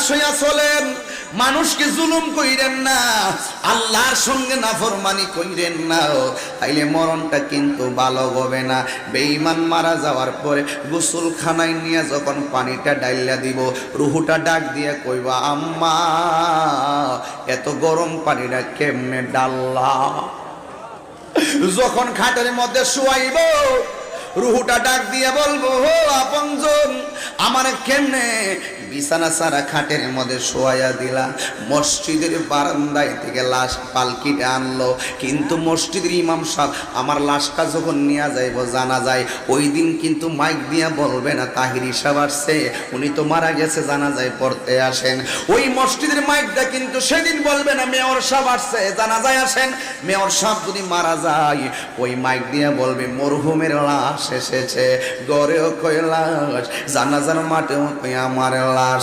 দাস হইয়া চলেন, মানুষকে জুলুম কইরেন না, আল্লাহর সঙ্গে নাফরমানি কইরেন না, তাইলে মরণটা কিন্তু ভালো হবে না। বেঈমান মারা যাওয়ার পরে গোসলখানায় নিয়ে যখন পানিটা ডাইলা দিব, রুহুটা ডাক দিয়ে কইবা, আম্মা এত গরম পানিটা কেমনে ডাললা? যখন খাটের মধ্যে শুয়াইব, রুহুটা ডাক দিয়ে বলবো, ও আপনজন, আমার কেমনে বিছানা সারা খাটের মধ্যে শোয়াইয়া দিলা? মসজিদের বারান্দায় থেকে লাশ পালকিটা আনলো, কিন্তু মসজিদের ইমাম সাহেব আমার লাশটা যখন নিয়ে যাইব জানা যায়, ওই দিন কিন্তু মাইক দিয়া বলবে না তাহির সাহেব আসছে, উনি তো মারা গেছে, জানা যায় পড়তে আসেন। ওই মসজিদের মাইকটা কিন্তু সেদিন বলবে না মেয়র সাহেব আসছে, জানা যায় আসেন। মেয়র সাহেব যদি মারা যায়, ওই মাইক দিয়া বলবে মরহুমের লাশ এসেছে, গড়েও কই লাশ, জানাজার মাঠেও কই আমার লাশ।